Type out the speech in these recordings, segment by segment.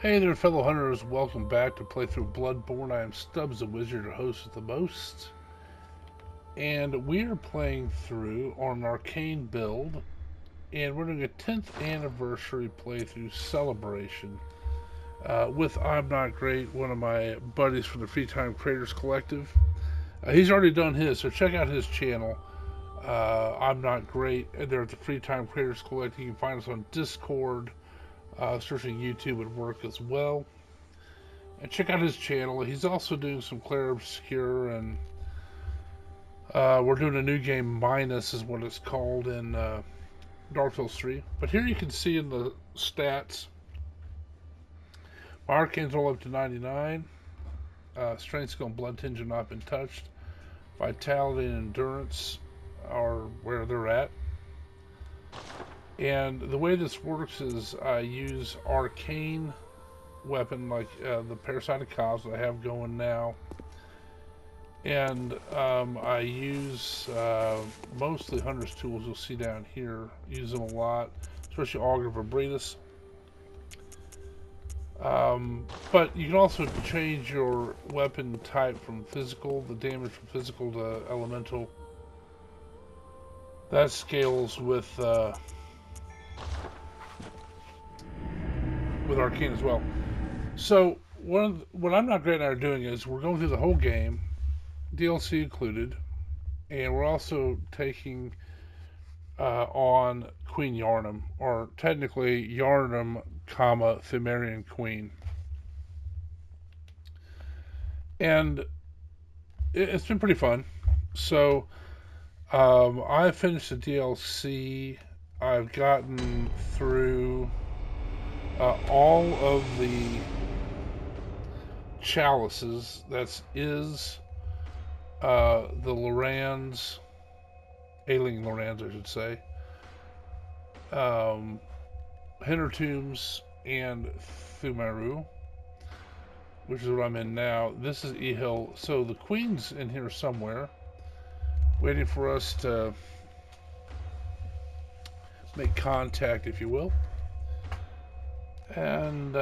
Hey there, fellow hunters. Welcome back to playthrough Bloodborne. I am Stubbs, the wizard, your host with the most. And we are playing through on an Arcane build. And we're doing a 10th anniversary playthrough celebration with I'm Not Great, one of my buddies from the Free Time Creators Collective. He's already done his, so check out his channel. I'm Not Great. They're at the Free Time Creators Collective. You can find us on Discord. Searching YouTube would work as well. And check out his channel. He's also doing some Clair Obscure, and we're doing a new game, Minus is what it's called, in Dark Souls 3. But here you can see in the stats, my Arcane's all up to 99. Strength, Skill, and Blood Tinge have not been touched. Vitality and Endurance are where they're at. And the way this works is I use Arcane weapon like the Parasitic Cause that I have going now, and I use mostly Hunter's Tools. You'll see down here, use them a lot, especially Augur Vibritus. But you can also change your weapon type from physical, the damage from physical to elemental. That scales with Arcane as well. So what I'm Not Great and I are doing is we're going through the whole game, DLC included, and we're also taking on Queen Yharnam, or technically Yharnam, Pthumerian Queen. And it's been pretty fun. So I finished the DLC. I've gotten through all of the chalices. That's the Lorans, alien Lorans, I should say, Hintertombs, and Pthumerian, which is what I'm in now. This is Ehil. So the Queen's in here somewhere, waiting for us to make contact, if you will. And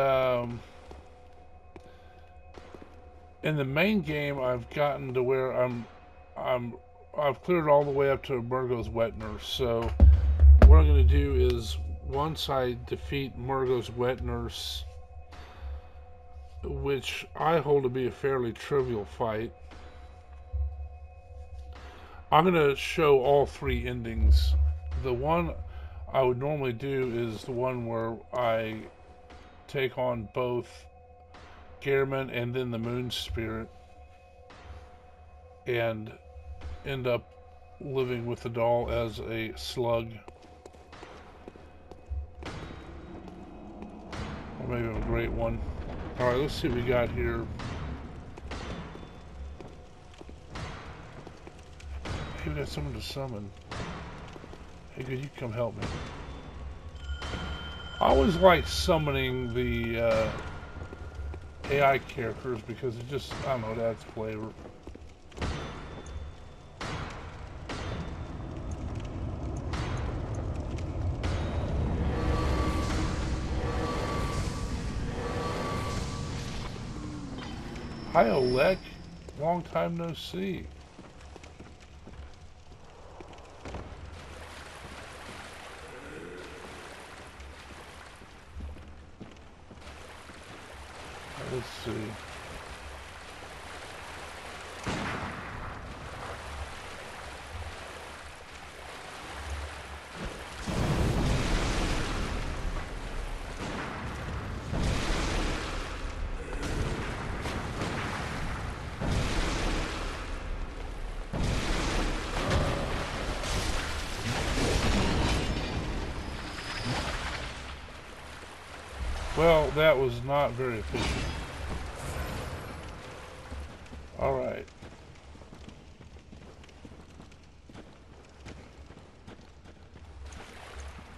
in the main game, I've gotten to where I've cleared all the way up to Mergo's wet nurse. So what I'm going to do is, once I defeat Mergo's wet nurse, which I hold to be a fairly trivial fight, I'm going to show all three endings. The one I would normally do is the one where I take on both Gehrman and then the Moon Spirit and end up living with the doll as a slug. Or maybe a great one. Alright, let's see what we got here. Hey, we got someone to summon. Hey, good, you come help me. I always like summoning the AI characters because it just, I don't know, it adds flavor. Hi, Oleg. Long time no see. Let's see. Well, that was not very efficient. Alright.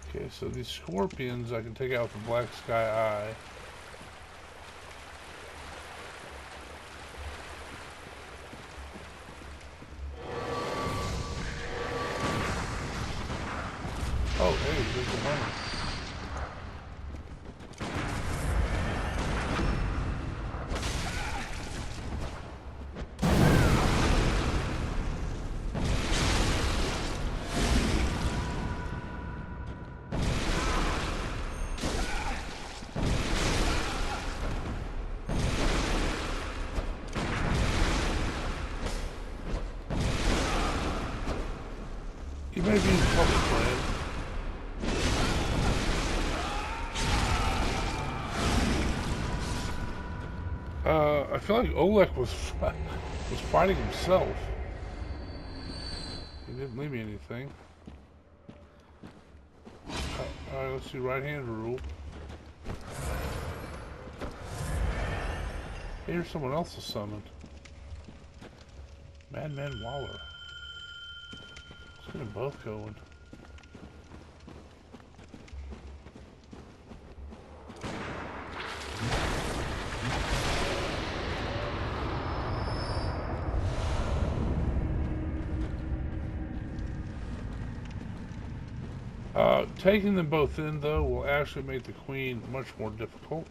Okay, so these scorpions I can take out with the black sky eye. Oh, hey, there's the money. might be public land. I feel like Oleg was fighting himself. He didn't leave me anything. Alright, let's do right-hand rule. Here's someone else is summoned. Madman Waller. Let's get them both going. Taking them both in, though, will actually make the queen much more difficult.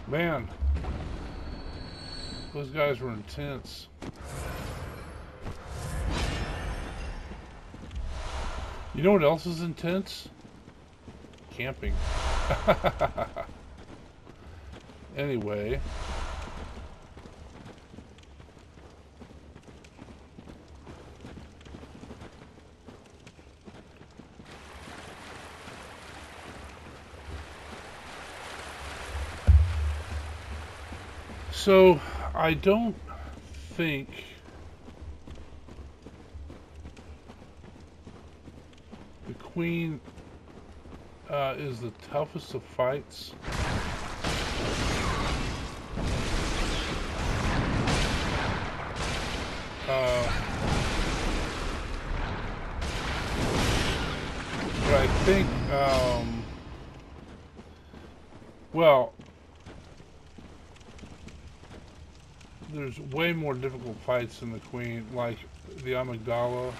Man, those guys were intense. You know what else is intense? Camping. Anyway. So, I don't think the queen is the toughest of fights. But I think, well, there's way more difficult fights than the queen, like the amygdala.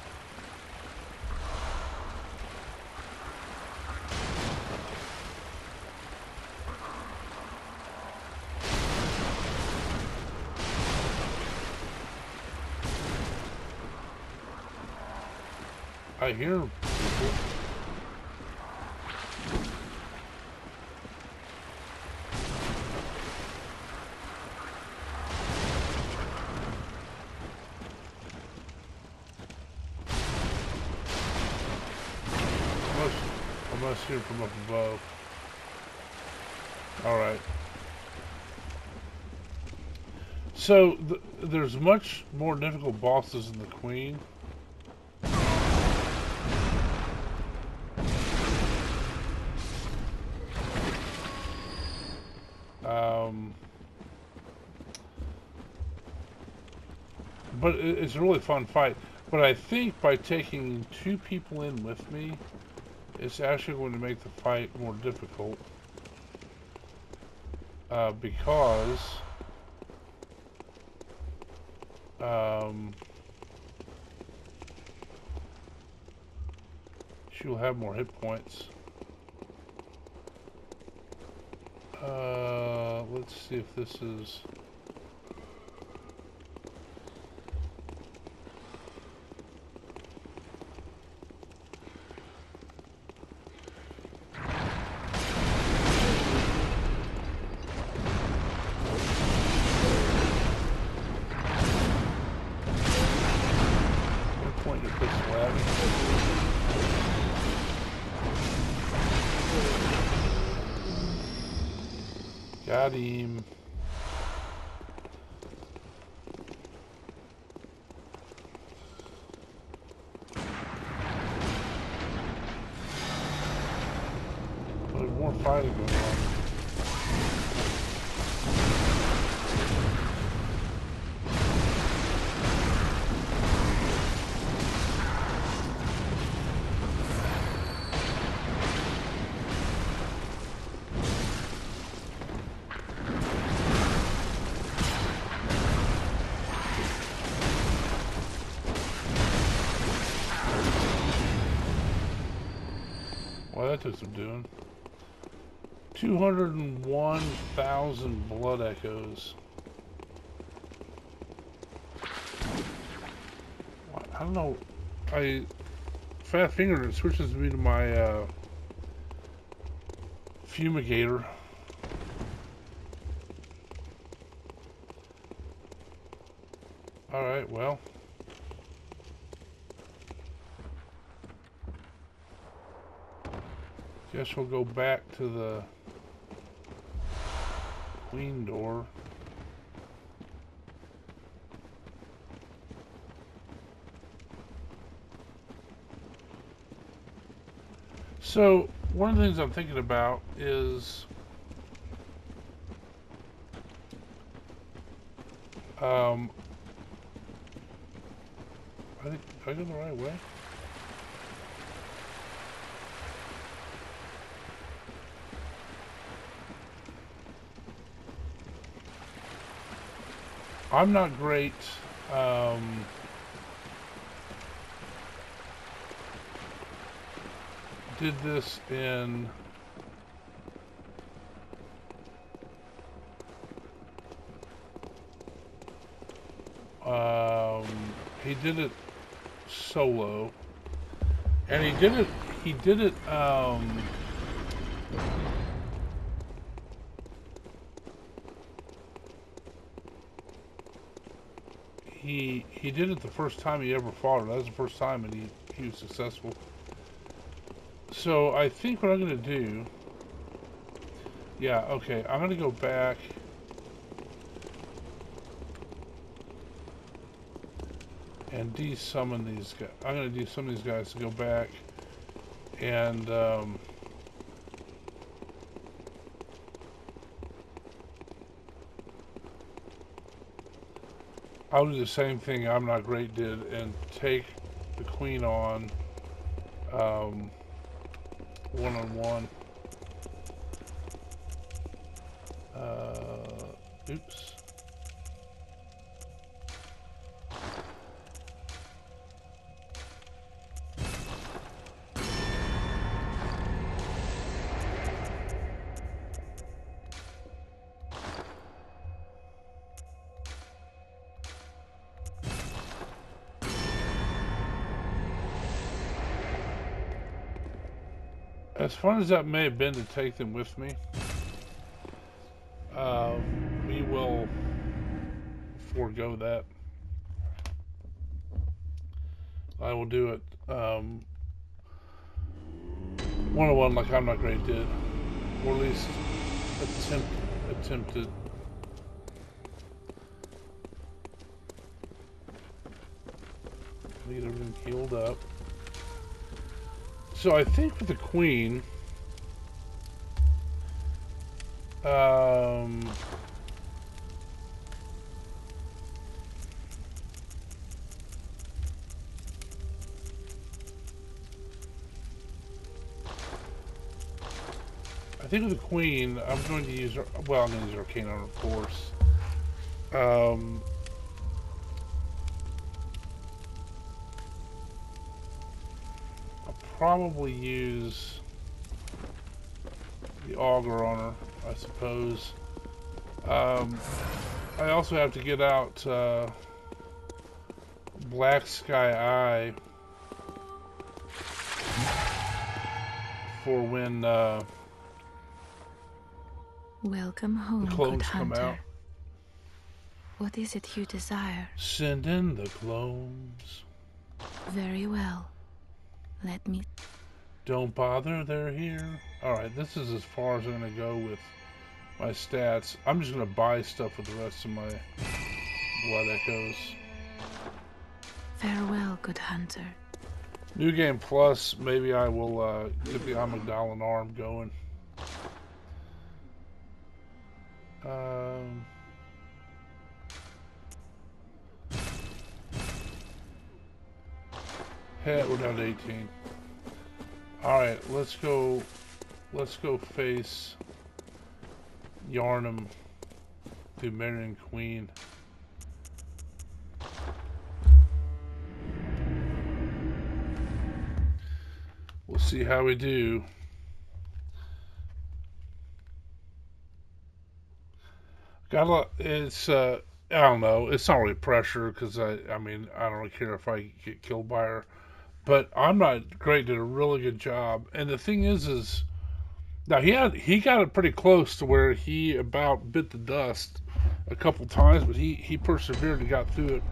I hear people. I must hear from up above. Alright. So, there's much more difficult bosses than the queen. But it's a really fun fight. But I think by taking 2 people in with me, it's actually going to make the fight more difficult. Because she'll have more hit points. Let's see if this is... Got him. that took some doing. 201,000 blood echoes. I don't know. Fat fingered it switches me to my fumigator. Alright, well. Guess we'll go back to the queen door. So, one of the things I'm thinking about is I think, did I go the right way? I'm not great, did this in he did it solo, and he did it he did it the first time he ever fought her. That was the first time, and he was successful. So I think what I'm gonna do, yeah, okay, I'm gonna go back and de-summon these guys. I'm gonna de-summon these guys to go back and I'll do the same thing I'm not great did and take the queen on one-on-one. Oops. As fun as that may have been to take them with me, we will forego that. I will do it one-on-one like I'm not great did, or at least attempted. Need everything healed up. So I think with the queen, I'm going to use, well, I'm going to use Arcane on, of course. Probably use the auger on her, I suppose. I also have to get out Black Sky Eye for when welcome home, the clones good come hunter. out. What is it you desire? Send in the clones. Very well. Let me... Don't bother, they're here. Alright, this is as far as I'm going to go with my stats. I'm just going to buy stuff with the rest of my blood echoes. Farewell, good hunter. New Game Plus, maybe I will get the Amygdala arm going. Head, we're down to 18. Alright, let's go face Yharnam, Pthumerian Queen. We'll see how we do. Got a lot. It's I don't know. It's not really pressure because I mean I don't really care if I get killed by her, but I'm not great. Did a really good job. And the thing is now he got it pretty close to where he about bit the dust a couple times, but he persevered and got through it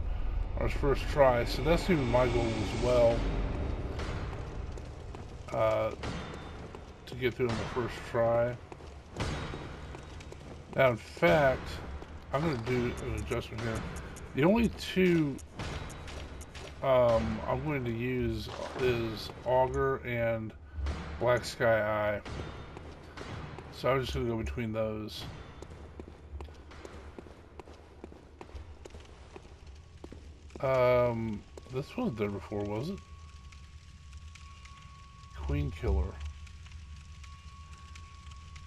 on his first try. So that's even my goal as well. To get through on the first try. Now, in fact, I'm going to do an adjustment here. The only two I'm going to use is Augur and Black Sky Eye. So I'm just going to go between those. This wasn't there before, was it? Queen Killer.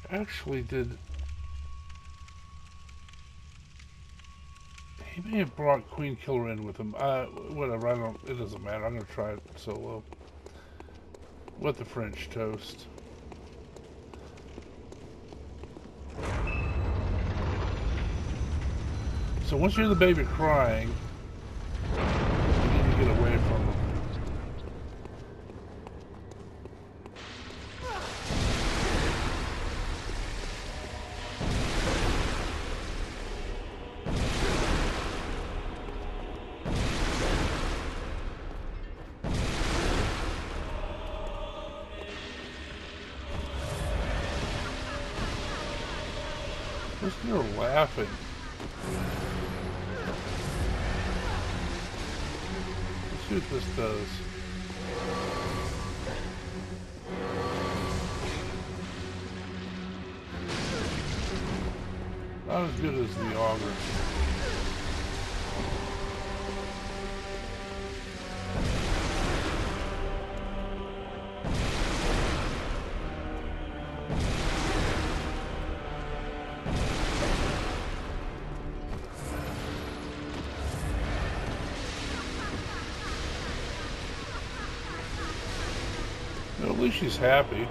Actually did... He may have brought Queen Killer in with him. Whatever, it doesn't matter. I'm gonna try it solo. With the French toast. So once you hear the baby crying, you need to get away from him. Listen to her laughing. Let's see what this does. Not as good as the Augur. Well, at least she's happy.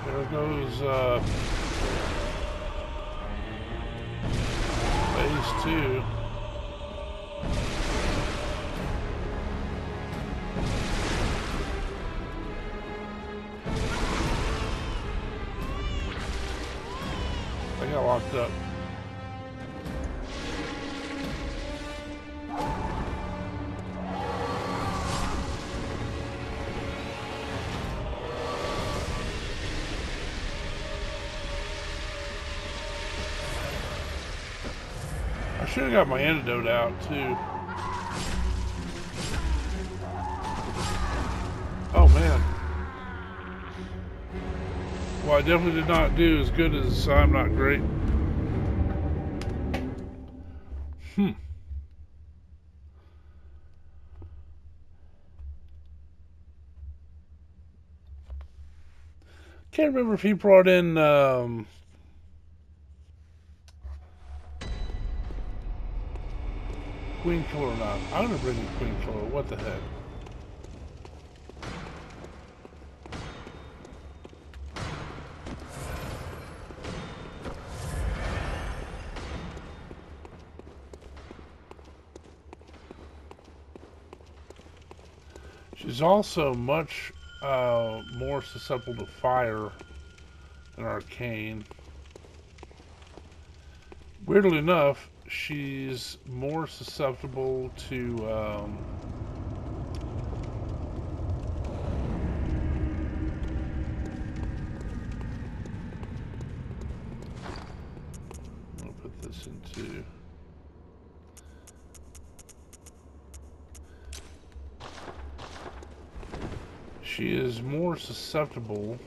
There goes phase 2. I got locked up. I should have got my antidote out too. Oh man. Well, I definitely did not do as good as I'm not great. Can't remember if he brought in Queen Killer or not. I'm gonna bring in Queen Killer. What the heck? She's also much more susceptible to fire than Arcane. Weirdly enough, she's more susceptible to I'll put this into she is more susceptible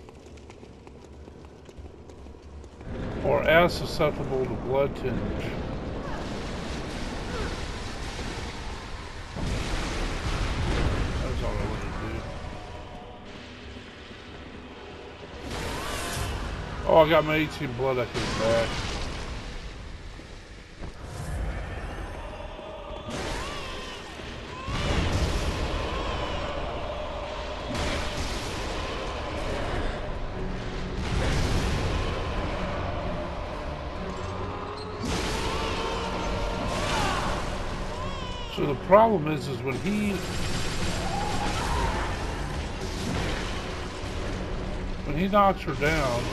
or as susceptible to blood tinge. That's all I want to do. Oh, I got my 18 blood I came back. the problem is when he knocks her down,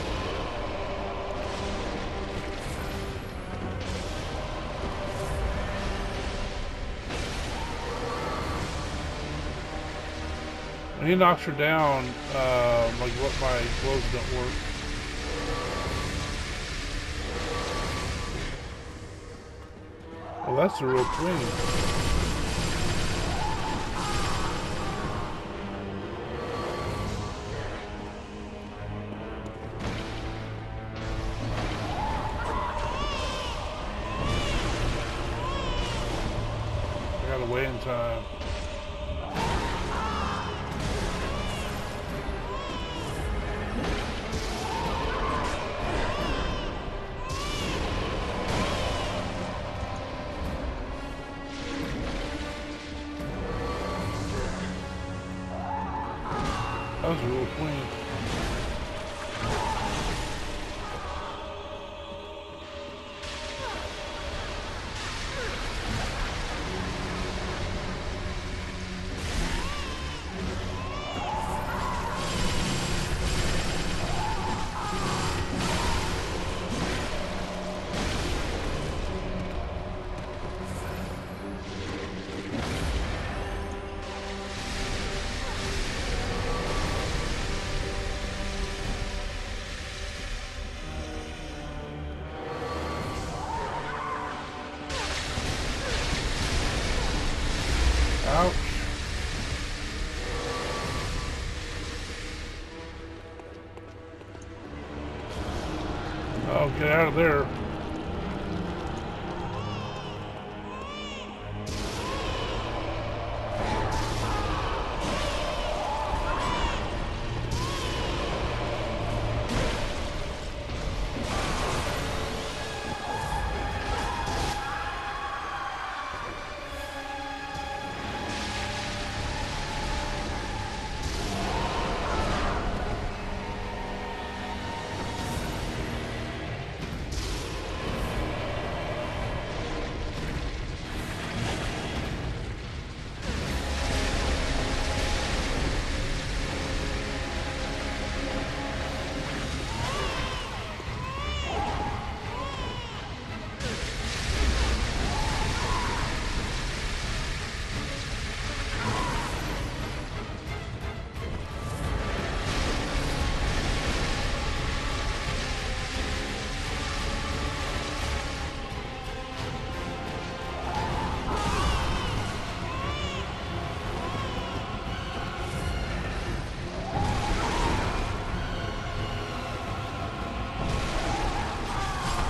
like what my gloves don't work. Well, that's the real queen. I gotta wait in time. That was a real queen. Ouch. Oh, get out of there.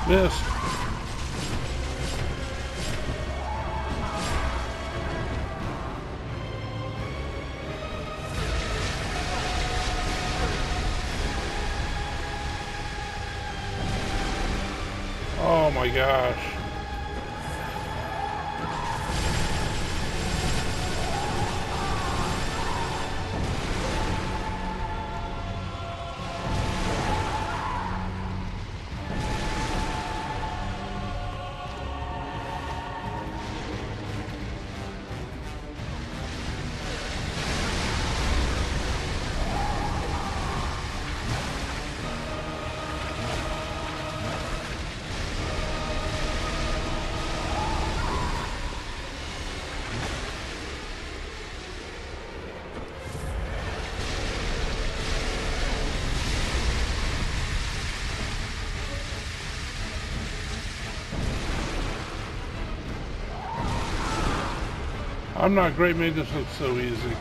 Missed. Oh my gosh. I'm not great, made this look so easy.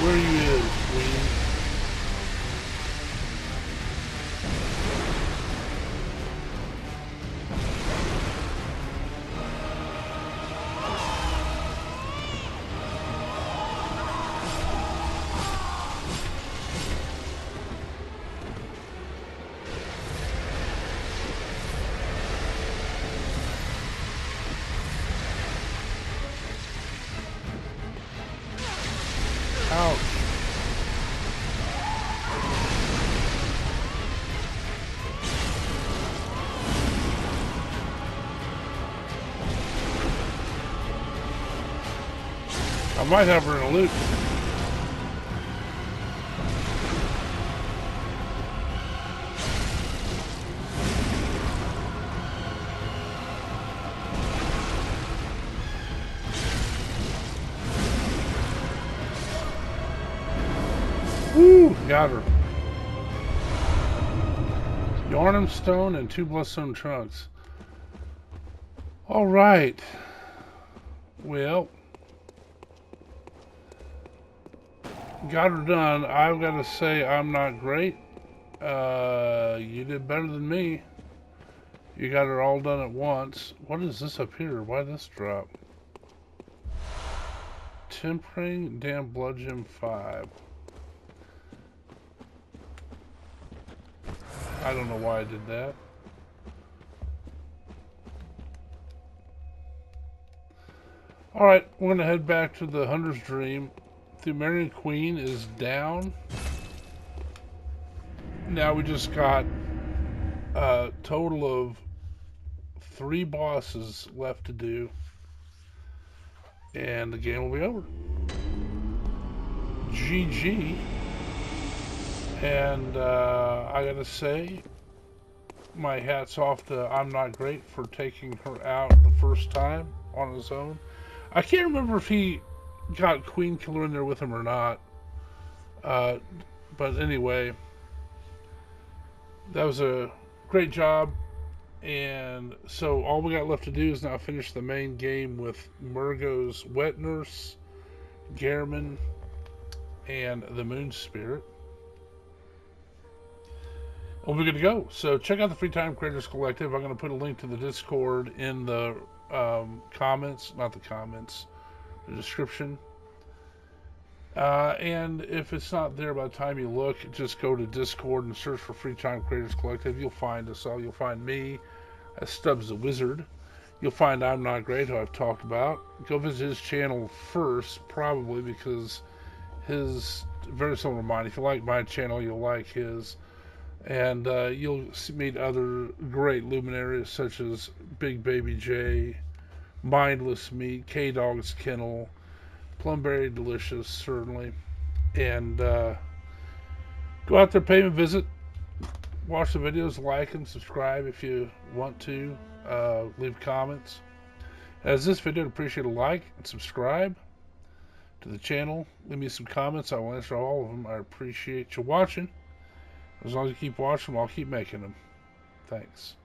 where you is, Queen. Ouch. I might have her in a loop. Woo! Got her. Yharnam stone and 2 bloodstone trunks. Alright. Well, got her done. I've got to say I'm not great. You did better than me. You got her all done at once. What is this up here? Why did this drop? Tempering, damn blood gem 5. I don't know why I did that. Alright, we're going to head back to the Hunter's Dream. Pthumerian Queen is down. Now we just got a total of 3 bosses left to do. And the game will be over. GG. And I gotta say, my hat's off to I'm Not Great for taking her out the first time on his own. I can't remember if he got Queen Killer in there with him or not. But anyway, that was a great job. And so all we got left to do is now finish the main game with Mergo's Wet Nurse, Gehrman, and the Moon Spirit. We'll be good to go. So check out the Free Time Creators Collective. I'm going to put a link to the Discord in the comments, not the comments, the description. And if it's not there by the time you look, just go to Discord and search for Free Time Creators Collective. You'll find us all. You'll find me as Stubbs the Wizard. You'll find I'm Not Great, who I've talked about. Go visit his channel first, probably, because his very similar to mine. If you like my channel, you'll like his. And you'll meet other great luminaries such as Big Baby J, Mindless Meat, K-Dog's Kennel, Plumberry Delicious, certainly. And go out there, pay him a visit, watch the videos, like them, subscribe if you want to, leave comments. As this video, I'd appreciate a like and subscribe to the channel. Leave me some comments, I will answer all of them. I appreciate you watching. As long as you keep watching them, I'll keep making them. Thanks.